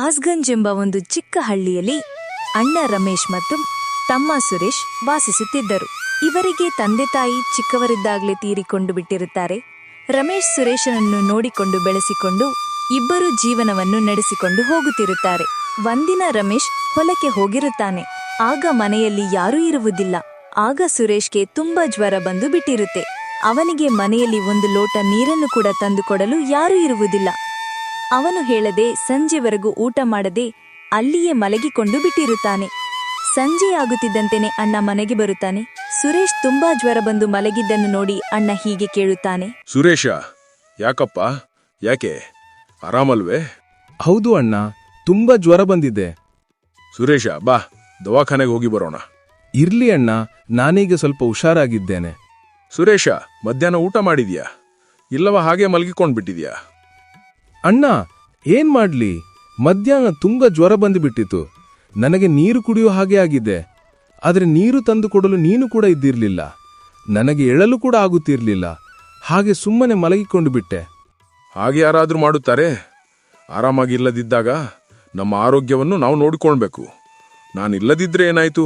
ಕಾಸ್ಗಂಜ್ ಎಂಬ ಒಂದು ಚಿಕ್ಕ ಹಳ್ಳಿಯಲ್ಲಿ ಅಣ್ಣ ರಮೇಶ್ ಮತ್ತು ತಮ್ಮ ಸುರೇಶ್ ವಾಸಿಸುತ್ತಿದ್ದರು. ಇವರಿಗೆ ತಂದೆ ತಾಯಿ ಚಿಕ್ಕವರಿದ್ದಾಗಲೇ ತೀರಿಕೊಂಡು ಬಿಟ್ಟಿರುತ್ತಾರೆ. ರಮೇಶ್ ಸುರೇಶನನ್ನು ನೋಡಿಕೊಂಡು ಬೆಳೆಸಿಕೊಂಡು ಇಬ್ಬರು ಜೀವನವನ್ನು ನಡೆಸಿಕೊಂಡು ಹೋಗುತ್ತಿರುತ್ತಾರೆ. ಒಂದಿನ ರಮೇಶ್ ಹೊಲಕ್ಕೆ ಹೋಗಿರುತ್ತಾನೆ. ಆಗ ಮನೆಯಲ್ಲಿ ಯಾರೂ ಇರುವುದಿಲ್ಲ. ಆಗ ಸುರೇಶ್ಗೆ ತುಂಬಾ ಜ್ವರ ಬಂದು ಬಿಟ್ಟಿರುತ್ತೆ. ಅವನಿಗೆ ಮನೆಯಲ್ಲಿ ಒಂದು ಲೋಟ ನೀರನ್ನು ಕೂಡ ತಂದುಕೊಡಲು ಯಾರೂ ಇರುವುದಿಲ್ಲ. ಅವನು ಹೇಳದೆ ಸಂಜೆವರೆಗೂ ಊಟ ಮಾಡದೆ ಅಲ್ಲಿಯೇ ಮಲಗಿಕೊಂಡು ಬಿಟ್ಟಿರುತ್ತಾನೆ. ಸಂಜೆಯಾಗುತ್ತಿದ್ದಂತೆಯೇ ಅಣ್ಣ ಮನೆಗೆ ಬರುತ್ತಾನೆ. ಸುರೇಶ್ ತುಂಬಾ ಜ್ವರ ಬಂದು ಮಲಗಿದ್ದನ್ನು ನೋಡಿ ಅಣ್ಣ ಹೀಗೆ ಕೇಳುತ್ತಾನೆ. ಸುರೇಶ, ಯಾಕಪ್ಪ? ಯಾಕೆ ಆರಾಮಲ್ವೇ? ಹೌದು ಅಣ್ಣ, ತುಂಬಾ ಜ್ವರ ಬಂದಿದೆ. ಸುರೇಶ, ಬಾ ದವಾಖಾನೆಗೆ ಹೋಗಿ ಬರೋಣ. ಇರ್ಲಿ ಅಣ್ಣ, ನಾನೀಗ ಸ್ವಲ್ಪ ಹುಷಾರಾಗಿದ್ದೇನೆ. ಸುರೇಶ, ಮಧ್ಯಾಹ್ನ ಊಟ ಮಾಡಿದ್ಯಾ? ಇಲ್ಲವ ಹಾಗೆ ಮಲಗಿಕೊಂಡ್ಬಿಟ್ಟಿದ್ಯಾ? ಅಣ್ಣ, ಏನ್ ಮಾಡ್ಲಿ, ಮಧ್ಯಾಹ್ನ ತುಂಬಾ ಜ್ವರ ಬಂದುಬಿಟ್ಟಿತು. ನನಗೆ ನೀರು ಕುಡಿಯೋ ಹಾಗೆ ಆಗಿದೆ. ಆದರೆ ನೀರು ತಂದು ಕೊಡಲು ನೀನು ಕೂಡ ಇದ್ದಿರ್ಲಿಲ್ಲ. ನನಗೆ ಎಳಲು ಕೂಡ ಆಗುತ್ತಿರ್ಲಿಲ್ಲ. ಹಾಗೆ ಸುಮ್ಮನೆ ಮಲಗಿಕೊಂಡು ಬಿಟ್ಟೆ. ಹಾಗೆ ಯಾರಾದ್ರೂ ಮಾಡುತ್ತಾರೆ? ಆರಾಮಾಗಿಲ್ಲದಿದ್ದಾಗ ನಮ್ಮ ಆರೋಗ್ಯವನ್ನು ನಾವು ನೋಡಿಕೊಳ್ಬೇಕು. ನಾನಿಲ್ಲದಿದ್ರೆ ಏನಾಯ್ತು?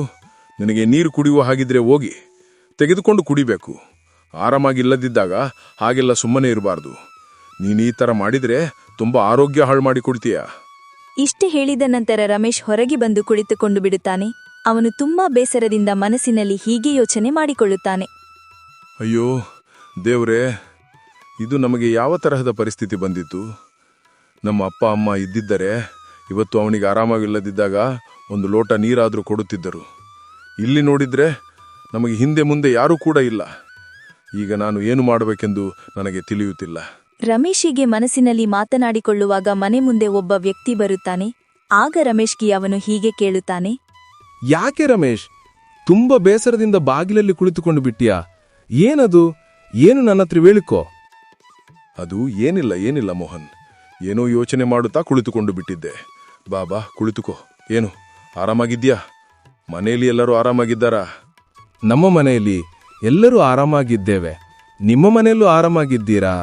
ನಿನಗೆ ನೀರು ಕುಡಿಯುವ ಹಾಗಿದ್ರೆ ಹೋಗಿ ತೆಗೆದುಕೊಂಡು ಕುಡಿಬೇಕು. ಆರಾಮಾಗಿಲ್ಲದಿದ್ದಾಗ ಹಾಗೆಲ್ಲ ಸುಮ್ಮನೆ ಇರಬಾರ್ದು. ನೀನು ಈ ಥರ ಮಾಡಿದ್ರೆ ತುಂಬಾ ಆರೋಗ್ಯ ಹಾಳು ಮಾಡಿ ಕೊಡ್ತೀಯ. ಇಷ್ಟೇ ಹೇಳಿದ ನಂತರ ರಮೇಶ್ ಹೊರಗೆ ಬಂದು ಕುಳಿತುಕೊಂಡು ಬಿಡುತ್ತಾನೆ. ಅವನು ತುಂಬಾ ಬೇಸರದಿಂದ ಮನಸ್ಸಿನಲ್ಲಿ ಹೀಗೆ ಯೋಚನೆ ಮಾಡಿಕೊಳ್ಳುತ್ತಾನೆ. ಅಯ್ಯೋ ದೇವ್ರೇ, ಇದು ನಮಗೆ ಯಾವ ತರಹದ ಪರಿಸ್ಥಿತಿ ಬಂದಿತ್ತು? ನಮ್ಮ ಅಪ್ಪ ಅಮ್ಮ ಇದ್ದಿದ್ದರೆ ಇವತ್ತು ಅವನಿಗೆ ಆರಾಮಾಗಿಲ್ಲದಿದ್ದಾಗ ಒಂದು ಲೋಟ ನೀರಾದರೂ ಕೊಡುತ್ತಿದ್ದರು. ಇಲ್ಲಿ ನೋಡಿದ್ರೆ ನಮಗೆ ಹಿಂದೆ ಮುಂದೆ ಯಾರೂ ಕೂಡ ಇಲ್ಲ. ಈಗ ನಾನು ಏನು ಮಾಡಬೇಕೆಂದು ನನಗೆ ತಿಳಿಯುತ್ತಿಲ್ಲ. ರಮೇಶಿಗೆ ಮನಸ್ಸಿನಲ್ಲಿ ಮಾತನಾಡಿಕೊಳ್ಳುವಾಗ ಮನೆ ಮುಂದೆ ಒಬ್ಬ ವ್ಯಕ್ತಿ ಬರುತ್ತಾನೆ. ಆಗ ರಮೇಶ್ಗೆ ಅವನು ಹೀಗೆ ಕೇಳುತ್ತಾನೆ. ಯಾಕೆ ರಮೇಶ್, ತುಂಬಾ ಬೇಸರದಿಂದ ಬಾಗಿಲಲ್ಲಿ ಕುಳಿತುಕೊಂಡು ಬಿಟ್ಟಿಯಾ? ಏನದು? ಏನು ನನ್ನ ಹತ್ರ ಹೇಳಿಕೋ. ಅದು ಏನಿಲ್ಲ ಮೋಹನ್, ಏನೋ ಯೋಚನೆ ಮಾಡುತ್ತಾ ಕುಳಿತುಕೊಂಡು ಬಿಟ್ಟಿದ್ದೆ. ಬಾಬಾ ಕುಳಿತುಕೋ. ಏನು, ಆರಾಮಾಗಿದ್ಯಾ? ಮನೆಯಲ್ಲಿ ಎಲ್ಲರೂ ಆರಾಮಾಗಿದ್ದಾರಾ? ನಮ್ಮ ಮನೆಯಲ್ಲಿ ಎಲ್ಲರೂ ಆರಾಮಾಗಿದ್ದೇವೆ. ನಿಮ್ಮ ಮನೆಯಲ್ಲೂ ಆರಾಮಾಗಿದ್ದೀರಾ?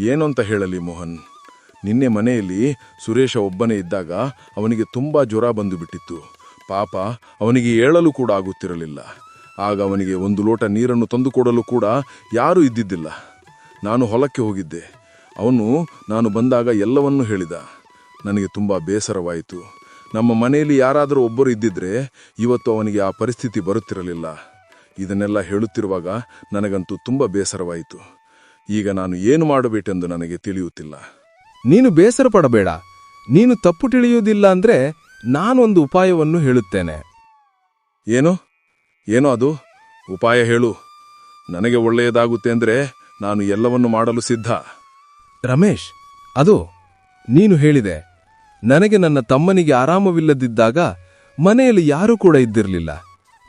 ಏನು ಅಂತ ಹೇಳಲಿ ಮೋಹನ್, ನಿನ್ನೆ ಮನೆಯಲ್ಲಿ ಸುರೇಶ ಒಬ್ಬನೇ ಇದ್ದಾಗ ಅವನಿಗೆ ತುಂಬಾ ಜ್ವರ ಬಂದು ಬಿಟ್ಟಿತ್ತು. ಪಾಪ, ಅವನಿಗೆ ಏಳಲು ಕೂಡ ಆಗುತ್ತಿರಲಿಲ್ಲ. ಆಗ ಅವನಿಗೆ ಒಂದು ಲೋಟ ನೀರನ್ನು ತಂದುಕೊಡಲು ಕೂಡ ಯಾರೂ ಇದ್ದಿದ್ದಿಲ್ಲ. ನಾನು ಹೊಲಕ್ಕೆ ಹೋಗಿದ್ದೆ. ಅವನು ನಾನು ಬಂದಾಗ ಎಲ್ಲವನ್ನೂ ಹೇಳಿದ. ನನಗೆ ತುಂಬ ಬೇಸರವಾಯಿತು. ನಮ್ಮ ಮನೆಯಲ್ಲಿ ಯಾರಾದರೂ ಒಬ್ಬರು ಇದ್ದಿದ್ರೆ ಇವತ್ತು ಅವನಿಗೆ ಆ ಪರಿಸ್ಥಿತಿ ಬರುತ್ತಿರಲಿಲ್ಲ. ಇದನ್ನೆಲ್ಲ ಹೇಳುತ್ತಿರುವಾಗ ನನಗಂತೂ ತುಂಬ ಬೇಸರವಾಯಿತು. ಈಗ ನಾನು ಏನು ಮಾಡಬೇಕೆಂದು ನನಗೆ ತಿಳಿಯುತ್ತಿಲ್ಲ. ನೀನು ಬೇಸರ ಪಡಬೇಡ. ನೀನು ತಪ್ಪು ತಿಳಿಯುವುದಿಲ್ಲ ಅಂದ್ರೆ ನಾನೊಂದು ಉಪಾಯವನ್ನು ಹೇಳುತ್ತೇನೆ. ಏನೋ ಅದು? ಉಪಾಯ ಹೇಳು. ನನಗೆ ಒಳ್ಳೆಯದಾಗುತ್ತೆ ಅಂದ್ರೆ ನಾನು ಎಲ್ಲವನ್ನು ಮಾಡಲು ಸಿದ್ಧ. ರಮೇಶ್, ಅದು ನೀನು ಹೇಳಿದೆ. ನನಗೆ ನನ್ನ ತಮ್ಮನಿಗೆ ಆರಾಮವಿಲ್ಲದಿದ್ದಾಗ ಮನೆಯಲ್ಲಿ ಯಾರೂ ಕೂಡ ಇದ್ದಿರಲಿಲ್ಲ.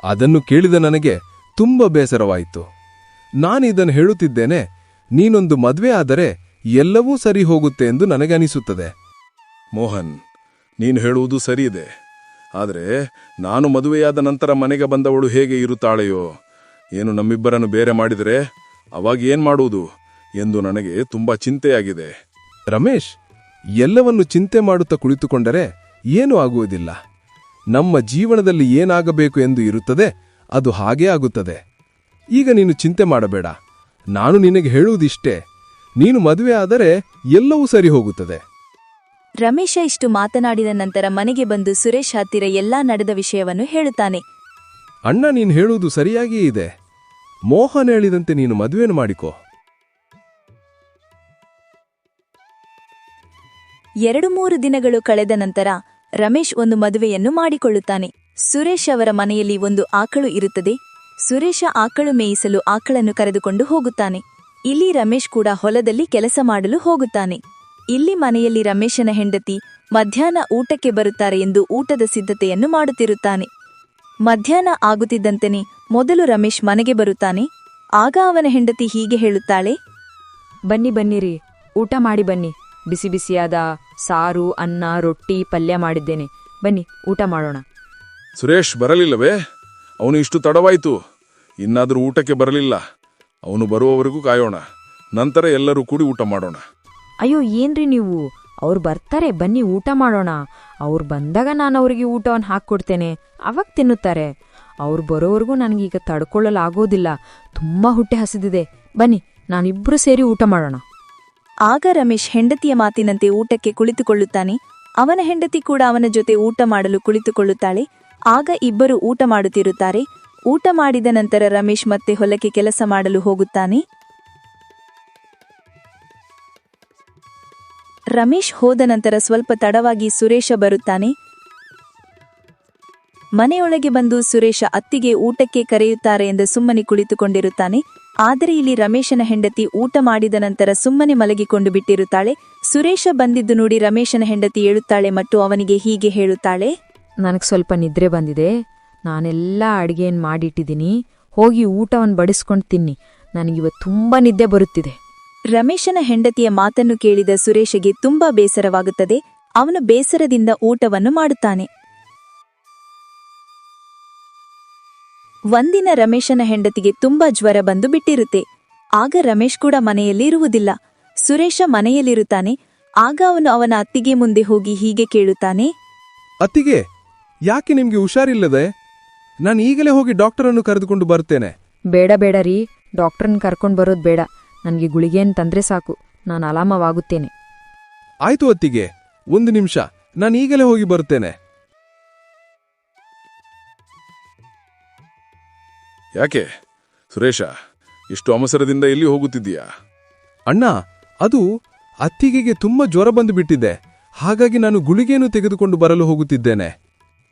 ಅದನ್ನು ಕೇಳಿದ ನನಗೆ ತುಂಬ ಬೇಸರವಾಯಿತು. ನಾನಿದನ್ನು ಹೇಳುತ್ತಿದ್ದೇನೆ, ನೀನೊಂದು ಮದುವೆ ಆದರೆ ಎಲ್ಲವೂ ಸರಿ ಹೋಗುತ್ತೆ ಎಂದು ನನಗೆ ಅನಿಸುತ್ತದೆ. ಮೋಹನ್, ನೀನು ಹೇಳುವುದು ಸರಿಯಿದೆ. ಆದರೆ ನಾನು ಮದುವೆಯಾದ ನಂತರ ಮನೆಗೆ ಬಂದವಳು ಹೇಗೆ ಇರುತ್ತಾಳೆಯೋ? ಏನು ನಮ್ಮಿಬ್ಬರನ್ನು ಬೇರೆ ಮಾಡಿದರೆ ಅವಾಗ ಏನ್ ಮಾಡುವುದು ಎಂದು ನನಗೆ ತುಂಬಾ ಚಿಂತೆಯಾಗಿದೆ. ರಮೇಶ್, ಎಲ್ಲವನ್ನು ಚಿಂತೆ ಮಾಡುತ್ತಾ ಕುಳಿತುಕೊಂಡರೆ ಏನೂ ಆಗುವುದಿಲ್ಲ. ನಮ್ಮ ಜೀವನದಲ್ಲಿ ಏನಾಗಬೇಕು ಎಂದು ಇರುತ್ತದೆ, ಅದು ಹಾಗೇ ಆಗುತ್ತದೆ. ಈಗ ನೀನು ಚಿಂತೆ ಮಾಡಬೇಡ. ನಾನು ನಿನಗೆ ಹೇಳುವುದಿಷ್ಟೇ, ನೀನು ಮದುವೆ ಆದರೆ ಎಲ್ಲವೂ ಸರಿ ಹೋಗುತ್ತದೆ. ರಮೇಶ ಇಷ್ಟು ಮಾತನಾಡಿದ ನಂತರ ಮನೆಗೆ ಬಂದು ಸುರೇಶ್ ಹತ್ತಿರ ಎಲ್ಲಾ ನಡೆದ ವಿಷಯವನ್ನು ಹೇಳುತ್ತಾನೆ. ಅಣ್ಣ, ನೀನು ಹೇಳುವುದು ಸರಿಯಾಗಿಯೇ ಇದೆ. ಮೋಹನ್ ಹೇಳಿದಂತೆ ನೀನು ಮದುವೆಯನ್ನು ಮಾಡಿಕೋ. 2-3 ದಿನಗಳು ಕಳೆದ ನಂತರ ರಮೇಶ್ ಒಂದು ಮದುವೆಯನ್ನು ಮಾಡಿಕೊಳ್ಳುತ್ತಾನೆ. ಸುರೇಶ್ ಅವರ ಮನೆಯಲ್ಲಿ ಒಂದು ಆಕಳು ಇರುತ್ತದೆ. ಸುರೇಶ ಆಕಳು ಮೇಯಿಸಲು ಆಕಳನ್ನು ಕರೆದುಕೊಂಡು ಹೋಗುತ್ತಾನೆ. ಇಲ್ಲಿ ರಮೇಶ್ ಕೂಡ ಹೊಲದಲ್ಲಿ ಕೆಲಸ ಮಾಡಲು ಹೋಗುತ್ತಾನೆ. ಇಲ್ಲಿ ಮನೆಯಲ್ಲಿ ರಮೇಶನ ಹೆಂಡತಿ ಮಧ್ಯಾಹ್ನ ಊಟಕ್ಕೆ ಬರುತ್ತಾರೆ ಎಂದು ಊಟದ ಸಿದ್ಧತೆಯನ್ನು ಮಾಡುತ್ತಿರುತ್ತಾನೆ. ಮಧ್ಯಾಹ್ನ ಆಗುತ್ತಿದ್ದಂತೆಯೇ ಮೊದಲು ರಮೇಶ್ ಮನೆಗೆ ಬರುತ್ತಾನೆ. ಆಗ ಅವನ ಹೆಂಡತಿ ಹೀಗೆ ಹೇಳುತ್ತಾಳೆ. ಬನ್ನಿರಿ, ಊಟ ಮಾಡಿ ಬನ್ನಿ. ಬಿಸಿ ಬಿಸಿಯಾದ ಸಾರು, ಅನ್ನ, ರೊಟ್ಟಿ, ಪಲ್ಯ ಮಾಡಿದ್ದೇನೆ. ಬನ್ನಿ, ಊಟ ಮಾಡೋಣ. ಸುರೇಶ್ ಬರಲಿಲ್ಲವೇ? ಅವನು ಇಷ್ಟು ತಡವಾಯಿತು, ಇನ್ನಾದರೂ ಊಟಕ್ಕೆ ಬರಲಿಲ್ಲ. ಅವನು ಬರುವವರೆಗೂ ಕಾಯೋಣ. ನಂತರ ಎಲ್ಲರೂ ಕೂಡಿ ಊಟ ಮಾಡೋಣ. ಅಯ್ಯೋ, ಏನ್ರಿ ನೀವು? ಅವ್ರು ಬರ್ತಾರೆ, ಬನ್ನಿ ಊಟ ಮಾಡೋಣ. ಅವ್ರು ಬಂದಾಗ ನಾನು ಅವರಿಗೆ ಊಟವನ್ನು ಹಾಕ್ಕೊಡ್ತೇನೆ, ಅವಾಗ ತಿನ್ನುತ್ತಾರೆ. ಅವ್ರು ಬರೋವರೆಗೂ ನನಗೀಗ ತಡ್ಕೊಳ್ಳಲಾಗೋದಿಲ್ಲ, ತುಂಬ ಹೊಟ್ಟೆ ಹಸಿದಿದೆ. ಬನ್ನಿ ನಾನಿಬ್ರು ಸೇರಿ ಊಟ ಮಾಡೋಣ. ಆಗ ರಮೇಶ್ ಹೆಂಡತಿಯ ಮಾತಿನಂತೆ ಊಟಕ್ಕೆ ಕುಳಿತುಕೊಳ್ಳುತ್ತಾನೆ. ಅವನ ಹೆಂಡತಿ ಕೂಡ ಅವನ ಜೊತೆ ಊಟ ಮಾಡಲು ಕುಳಿತುಕೊಳ್ಳುತ್ತಾಳೆ. ಆಗ ಇಬ್ಬರು ಊಟ ಮಾಡುತ್ತಿರುತ್ತಾರೆ. ಊಟ ಮಾಡಿದ ನಂತರ ರಮೇಶ್ ಮತ್ತೆ ಹೊಲಕ್ಕೆ ಕೆಲಸ ಮಾಡಲು ಹೋಗುತ್ತಾನೆ. ರಮೇಶ್ ಹೋದ ನಂತರ ಸ್ವಲ್ಪ ತಡವಾಗಿ ಸುರೇಶ ಬರುತ್ತಾನೆ. ಮನೆಯೊಳಗೆ ಬಂದು ಸುರೇಶ ಅತ್ತಿಗೆ ಊಟಕ್ಕೆ ಕರೆಯುತ್ತಾರೆ ಎಂದು ಸುಮ್ಮನೆ ಕುಳಿತುಕೊಂಡಿರುತ್ತಾನೆ. ಆದರೆ ಇಲ್ಲಿ ರಮೇಶನ ಹೆಂಡತಿ ಊಟ ಮಾಡಿದ ನಂತರ ಸುಮ್ಮನೆ ಮಲಗಿಕೊಂಡು ಬಿಟ್ಟಿರುತ್ತಾಳೆ. ಸುರೇಶ ಬಂದಿದ್ದು ನೋಡಿ ರಮೇಶನ ಹೆಂಡತಿ ಏಳುತ್ತಾಳೆ ಮತ್ತು ಅವನಿಗೆ ಹೀಗೆ ಹೇಳುತ್ತಾಳೆ. ನನಗೆ ಸ್ವಲ್ಪ ನಿದ್ರೆ ಬಂದಿದೆ, ನಾನೆಲ್ಲ ಅಡುಗೆಯನ್ನು ಮಾಡಿಟ್ಟಿದ್ದೀನಿ, ಹೋಗಿ ಊಟವನ್ನು ಬಡಿಸ್ಕೊಂಡು ತಿನ್ನಿ, ನನಗಿವತ್ತು ತುಂಬ ನಿದ್ದೆ ಬರುತ್ತಿದೆ. ರಮೇಶನ ಹೆಂಡತಿಯ ಮಾತನ್ನು ಕೇಳಿದ ಸುರೇಶಗೆ ತುಂಬಾ ಬೇಸರವಾಗುತ್ತದೆ. ಅವನು ಬೇಸರದಿಂದ ಊಟವನ್ನು ಮಾಡುತ್ತಾನೆ. ಒಂದಿನ ರಮೇಶನ ಹೆಂಡತಿಗೆ ತುಂಬಾ ಜ್ವರ ಬಂದು ಬಿಟ್ಟಿರುತ್ತೆ. ಆಗ ರಮೇಶ್ ಕೂಡ ಮನೆಯಲ್ಲಿ ಇರುವುದಿಲ್ಲ. ಸುರೇಶ ಮನೆಯಲ್ಲಿರುತ್ತಾನೆ. ಆಗ ಅವನು ಅವನ ಅತ್ತಿಗೆ ಮುಂದೆ ಹೋಗಿ ಹೀಗೆ ಕೇಳುತ್ತಾನೆ. ಅತ್ತಿಗೆ, ಯಾಕೆ ನಿಮ್ಗೆ ಹುಷಾರಿಲ್ಲದೆ? ನಾನು ಈಗಲೇ ಹೋಗಿ ಡಾಕ್ಟರನ್ನು ಕರೆದುಕೊಂಡು ಬರ್ತೇನೆ. ಬೇಡ ಬೇಡ ರೀ, ಡಾಕ್ಟ್ರನ್ನ ಕರ್ಕೊಂಡು ಬರೋದು ಬೇಡ. ನನಗೆ ಗುಳಿಗೆಯನ್ನು ತಂದ್ರೆ ಸಾಕು, ನಾನು ಆರಾಮವಾಗುತ್ತೇನೆ. ಆಯ್ತು ಅತ್ತಿಗೆ, 1 ನಿಮಿಷ, ನಾನು ಈಗಲೇ ಹೋಗಿ ಬರ್ತೇನೆ. ಯಾಕೆ ಸುರೇಶ, ಇಷ್ಟು ಅವಸರದಿಂದ ಎಲ್ಲಿ ಹೋಗುತ್ತಿದ್ದೀಯಾ? ಅಣ್ಣ, ಅದು ಅತ್ತಿಗೆಗೆ ತುಂಬಾ ಜ್ವರ ಬಂದು ಬಿಟ್ಟಿದೆ, ಹಾಗಾಗಿ ನಾನು ಗುಳಿಗೆಯನ್ನು ತೆಗೆದುಕೊಂಡು ಬರಲು ಹೋಗುತ್ತಿದ್ದೇನೆ.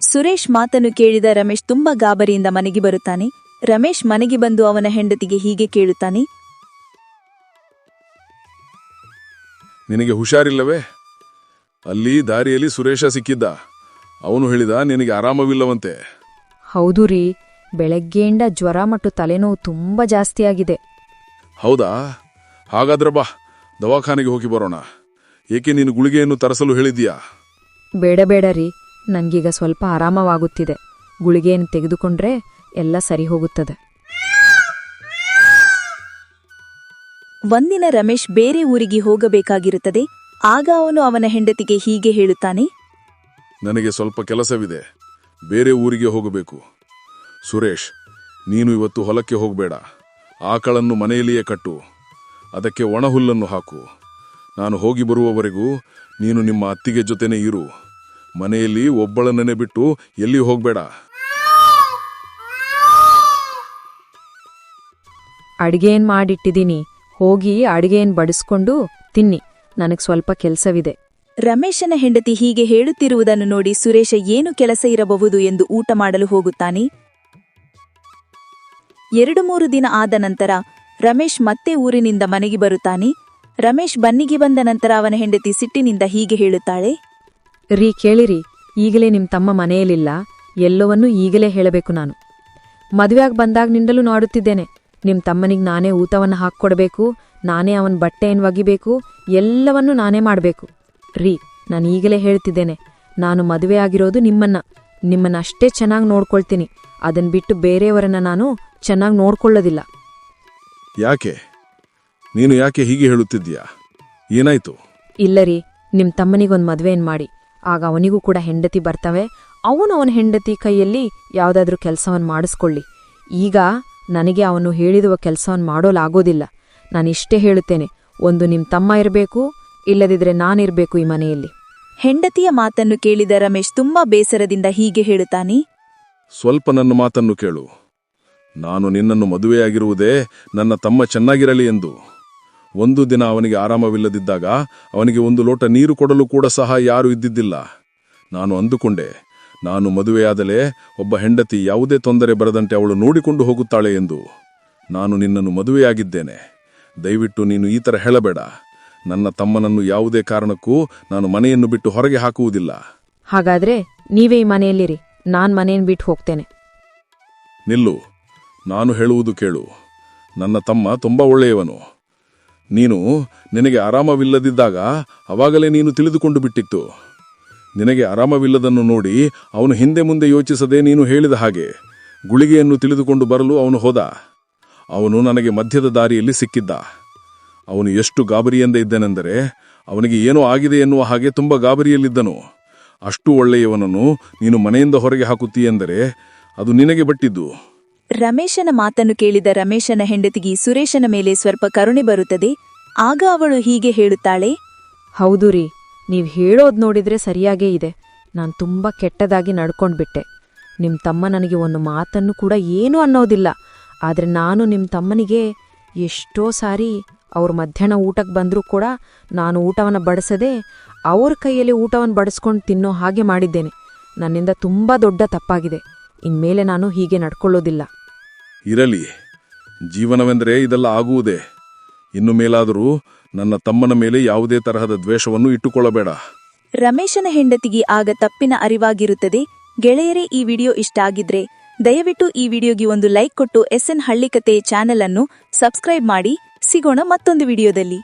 ಸುರೇಶ್ ಮಾತನ್ನು ಕೇಳಿದ ರಮೇಶ್ ತುಂಬಾ ಗಾಬರಿಯಿಂದ ಮನೆಗೆ ಬರುತ್ತಾನೆ. ರಮೇಶ್ ಮನೆಗೆ ಬಂದು ಅವನ ಹೆಂಡತಿಗೆ ಹೀಗೆ ಕೇಳುತ್ತಾನೆ. ನಿನಗೆ ಹುಷಾರಿಲ್ಲವೇ? ಅಲ್ಲಿ ದಾರಿಯಲ್ಲಿ ಸುರೇಶ ಸಿಕ್ಕಿದ್ದ. ಅವನು ಹೇಳಿದ ನಿನಗೆ ಆರಾಮವಿಲ್ಲವಂತೆ. ಹೌದು ರೀ, ಬೆಳಗ್ಗೆಯಿಂದ ಜ್ವರ ಮತ್ತು ತಲೆನೋವು ತುಂಬ ಜಾಸ್ತಿಯಾಗಿದೆ. ಹೌದಾ? ಹಾಗಾದ್ರೆ ಬಾ, ದವಾಖಾನೆಗೆ ಹೋಗಿ ಬರೋಣ. ಏಕೆ ನೀನು ಗುಳಿಗೆಯನ್ನು ತರಿಸಲು ಹೇಳಿದ್ದೀಯಾ? ಬೇಡ ಬೇಡ ರೀ, ನನಗೀಗ ಸ್ವಲ್ಪ ಆರಾಮವಾಗುತ್ತಿದೆ. ಗುಳಿಗೆಯನ್ನು ತೆಗೆದುಕೊಂಡ್ರೆ ಎಲ್ಲ ಸರಿ ಹೋಗುತ್ತದೆ. ಒಂದಿನ ರಮೇಶ್ ಬೇರೆ ಊರಿಗೆ ಹೋಗಬೇಕಾಗಿರುತ್ತದೆ. ಆಗ ಅವನು ಅವನ ಹೆಂಡತಿಗೆ ಹೀಗೆ ಹೇಳುತ್ತಾನೆ. ನನಗೆ ಸ್ವಲ್ಪ ಕೆಲಸವಿದೆ, ಬೇರೆ ಊರಿಗೆ ಹೋಗಬೇಕು. ಸುರೇಶ್, ನೀನು ಇವತ್ತು ಹೊಲಕ್ಕೆ ಹೋಗಬೇಡ. ಆಕಳನ್ನು ಮನೆಯಲ್ಲಿಯೇ ಕಟ್ಟು, ಅದಕ್ಕೆ ಒಣಹುಲ್ಲನ್ನು ಹಾಕು. ನಾನು ಹೋಗಿ ಬರುವವರೆಗೂ ನೀನು ನಿಮ್ಮ ಅತ್ತಿಗೆ ಜೊತೆನೇ ಇರು. ಮನೆಯಲ್ಲಿ ಒಬ್ಬಳನ್ನೇ ಬಿಟ್ಟು ಎಲ್ಲಿ ಹೋಗಬೇಡ. ಅಡುಗೆಯನ್ನು ಮಾಡಿಟ್ಟಿದ್ದೀನಿ, ಹೋಗಿ ಅಡುಗೆಯನ್ನು ಬಡಿಸ್ಕೊಂಡು ತಿನ್ನಿ, ನನಗೆ ಸ್ವಲ್ಪ ಕೆಲಸವಿದೆ. ರಮೇಶನ ಹೆಂಡತಿ ಹೀಗೆ ಹೇಳುತ್ತಿರುವುದನ್ನು ನೋಡಿ ಸುರೇಶ ಏನು ಕೆಲಸ ಇರಬಹುದು ಎಂದು ಊಟ ಮಾಡಲು ಹೋಗುತ್ತಾನೆ. 2-3 ದಿನ ಆದ ನಂತರ ರಮೇಶ್ ಮತ್ತೆ ಊರಿನಿಂದ ಮನೆಗೆ ಬರುತ್ತಾನೆ. ರಮೇಶ್ ಬನ್ನಿಗೆ ಬಂದ ನಂತರ ಅವನ ಹೆಂಡತಿ ಸಿಟ್ಟಿನಿಂದ ಹೀಗೆ ಹೇಳುತ್ತಾಳೆ. ರೀ ಕೇಳಿರಿ, ಈಗಲೇ ನಿಮ್ಮ ತಮ್ಮ ಮನೆಯಲ್ಲಿಲ್ಲ, ಎಲ್ಲವನ್ನೂ ಈಗಲೇ ಹೇಳಬೇಕು. ನಾನು ಮದುವೆಯಾಗಿ ಬಂದಾಗಿನಿಂದಲೂ ನೋಡುತ್ತಿದ್ದೇನೆ, ನಿಮ್ಮ ತಮ್ಮನಿಗೆ ನಾನೇ ಊಟವನ್ನು ಹಾಕ್ಕೊಡ್ಬೇಕು, ನಾನೇ ಅವನ ಬಟ್ಟೆಯನ್ನು ಒಗಿಬೇಕು, ಎಲ್ಲವನ್ನೂ ನಾನೇ ಮಾಡಬೇಕು. ರೀ, ನಾನು ಈಗಲೇ ಹೇಳ್ತಿದ್ದೇನೆ, ನಾನು ಮದುವೆಯಾಗಿರೋದು ನಿಮ್ಮನ್ನ ಅಷ್ಟೇ ಚೆನ್ನಾಗಿ ನೋಡ್ಕೊಳ್ತೀನಿ. ಅದನ್ನು ಬಿಟ್ಟು ಬೇರೆಯವರನ್ನ ನಾನು ಚೆನ್ನಾಗಿ ನೋಡ್ಕೊಳ್ಳೋದಿಲ್ಲ. ಯಾಕೆ? ನೀನು ಯಾಕೆ ಹೀಗೆ ಹೇಳುತ್ತಿದ್ದೀಯಾ? ಏನಾಯ್ತು? ಇಲ್ಲ ರೀ, ನಿಮ್ಮ ತಮ್ಮನಿಗೊಂದು ಮದುವೆಯನ್ನು ಮಾಡಿ, ಆಗ ಅವನಿಗೂ ಕೂಡ ಹೆಂಡತಿ ಬರ್ತವೆ. ಅವನು ಅವನ ಹೆಂಡತಿ ಕೈಯಲ್ಲಿ ಯಾವುದಾದ್ರೂ ಕೆಲಸವನ್ನು ಮಾಡಿಸ್ಕೊಳ್ಳಿ. ಈಗ ನನಗೆ ಅವನು ಹೇಳಿದುವ ಕೆಲಸವನ್ನು ಮಾಡೋಲಾಗೋದಿಲ್ಲ. ನಾನಿಷ್ಟೇ ಹೇಳುತ್ತೇನೆ, ಒಂದು ನಿಮ್ಮ ತಮ್ಮ ಇರಬೇಕು, ಇಲ್ಲದಿದ್ರೆ ನಾನಿರಬೇಕು ಈ ಮನೆಯಲ್ಲಿ. ಹೆಂಡತಿಯ ಮಾತನ್ನು ಕೇಳಿದ ರಮೇಶ್ ತುಂಬಾ ಬೇಸರದಿಂದ ಹೀಗೆ ಹೇಳುತ್ತಾನೆ. ಸ್ವಲ್ಪ ನನ್ನ ಮಾತನ್ನು ಕೇಳು. ನಾನು ನಿನ್ನನ್ನು ಮದುವೆಯಾಗಿರುವುದೇ ನನ್ನ ತಮ್ಮ ಚೆನ್ನಾಗಿರಲಿ ಎಂದು. ಒಂದು ದಿನ ಅವನಿಗೆ ಆರಾಮವಿಲ್ಲದಿದ್ದಾಗ ಅವನಿಗೆ 1 ಲೋಟ ನೀರು ಕೊಡಲು ಕೂಡ ಸಹ ಯಾರೂ ಇದ್ದಿದ್ದಿಲ್ಲ. ನಾನು ಅಂದುಕೊಂಡೆ, ನಾನು ಮದುವೆಯಾದಲೇ ಒಬ್ಬ ಹೆಂಡತಿ ಯಾವುದೇ ತೊಂದರೆ ಬರದಂತೆ ಅವಳು ನೋಡಿಕೊಂಡು ಹೋಗುತ್ತಾಳೆ ಎಂದು. ನಾನು ನಿನ್ನನ್ನು ಮದುವೆಯಾಗಿದ್ದೇನೆ. ದಯವಿಟ್ಟು ನೀನು ಈ ಥರ ಹೇಳಬೇಡ. ನನ್ನ ತಮ್ಮನನ್ನು ಯಾವುದೇ ಕಾರಣಕ್ಕೂ ನಾನು ಮನೆಯನ್ನು ಬಿಟ್ಟು ಹೊರಗೆ ಹಾಕುವುದಿಲ್ಲ. ಹಾಗಾದ್ರೆ ನೀವೇ ಈ ಮನೆಯಲ್ಲಿರಿ, ನಾನು ಮನೆಯನ್ನು ಬಿಟ್ಟು ಹೋಗ್ತೇನೆ. ನಿಲ್ಲು, ನಾನು ಹೇಳುವುದು ಕೇಳು. ನನ್ನ ತಮ್ಮ ತುಂಬ ಒಳ್ಳೆಯವನು. ನೀನು ನಿನಗೆ ಆರಾಮವಿಲ್ಲದಿದ್ದಾಗ ಅವಾಗಲೇ ನೀನು ತಿಳಿದುಕೊಂಡು ಬಿಟ್ಟಿತ್ತು. ನಿನಗೆ ಆರಾಮವಿಲ್ಲದನ್ನು ನೋಡಿ ಅವನು ಹಿಂದೆ ಮುಂದೆ ಯೋಚಿಸದೆ ನೀನು ಹೇಳಿದ ಹಾಗೆ ಗುಳಿಗೆಯನ್ನು ತಿಳಿದುಕೊಂಡು ಬರಲು ಅವನು ಹೋದ. ಅವನು ನನಗೆ ಮಧ್ಯದ ದಾರಿಯಲ್ಲಿ ಸಿಕ್ಕಿದ್ದ. ಅವನು ಎಷ್ಟು ಗಾಬರಿಯಿಂದ ಇದ್ದನೆಂದರೆ ಅವನಿಗೆ ಏನೋ ಆಗಿದೆ ಎನ್ನುವ ಹಾಗೆ ತುಂಬ ಗಾಬರಿಯಲ್ಲಿದ್ದನು. ಅಷ್ಟು ಒಳ್ಳೆಯವನನ್ನು ನೀನು ಮನೆಯಿಂದ ಹೊರಗೆ ಹಾಕುತ್ತೀಯೆಂದರೆ ಅದು ನಿನಗೆ ಬಟ್ಟಿದ್ದು. ರಮೇಶನ ಮಾತನ್ನು ಕೇಳಿದ ರಮೇಶನ ಹೆಂಡತಿಗೆ ಸುರೇಶನ ಮೇಲೆ ಸ್ವಲ್ಪ ಕರುಣೆ ಬರುತ್ತದೆ. ಆಗ ಅವಳು ಹೀಗೆ ಹೇಳುತ್ತಾಳೆ. ಹೌದು ರೀ, ನೀವ್ ಹೇಳೋದ್ ನೋಡಿದ್ರೆ ಸರಿಯಾಗೇ ಇದೆ. ನಾನ್ ತುಂಬಾ ಕೆಟ್ಟದಾಗಿ ನಡ್ಕೊಂಡ್ಬಿಟ್ಟೆ. ನಿಮ್ ತಮ್ಮ ನನಗೆ ಒಂದು ಮಾತನ್ನು ಕೂಡ ಏನೂ ಅನ್ನೋದಿಲ್ಲ. ಆದ್ರೆ ನಾನು ನಿಮ್ ತಮ್ಮನಿಗೆ ಎಷ್ಟೋ ಸಾರಿ ಅವ್ರ ಮಧ್ಯಾಹ್ನ ಊಟಕ್ಕೆ ಬಂದ್ರೂ ಕೂಡ ನಾನು ಊಟವನ್ನು ಬಡಿಸದೆ ಅವ್ರ ಕೈಯಲ್ಲಿ ಊಟವನ್ನು ಬಡಿಸ್ಕೊಂಡು ತಿನ್ನೋ ಹಾಗೆ ಮಾಡಿದ್ದೇನೆ. ನನ್ನಿಂದ ತುಂಬಾ ದೊಡ್ಡ ತಪ್ಪಾಗಿದೆ. ಇನ್ಮೇಲೆ ನಾನು ಹೀಗೆ ನಡ್ಕೊಳ್ಳೋದಿಲ್ಲ. ಇರಲಿ, ಜೀವನವೆಂದರೆ ಇದೆಲ್ಲ ಆಗುವುದೇ. ಇನ್ನು ಮೇಲಾದರೂ ನನ್ನ ತಮ್ಮನ ಮೇಲೆ ಯಾವುದೇ ತರಹದ ದ್ವೇಷವನ್ನು ಇಟ್ಟುಕೊಳ್ಳಬೇಡ. ರಮೇಶನ ಹೆಂಡತಿಗೆ ಆಗ ತಪ್ಪಿನ ಅರಿವಾಗಿರುತ್ತದೆ. ಗೆಳೆಯರೇ, ಈ ವಿಡಿಯೋ ಇಷ್ಟ ಆಗಿದ್ರೆ ದಯವಿಟ್ಟು ಈ ವಿಡಿಯೋಗೆ ಒಂದು ಲೈಕ್ ಕೊಟ್ಟು SN ಹಳ್ಳಿಕತೆ ಚಾನೆಲ್ ಅನ್ನು ಸಬ್ಸ್ಕ್ರೈಬ್ ಮಾಡಿ. ಸಿಗೋಣ ಮತ್ತೊಂದು ವಿಡಿಯೋದಲ್ಲಿ.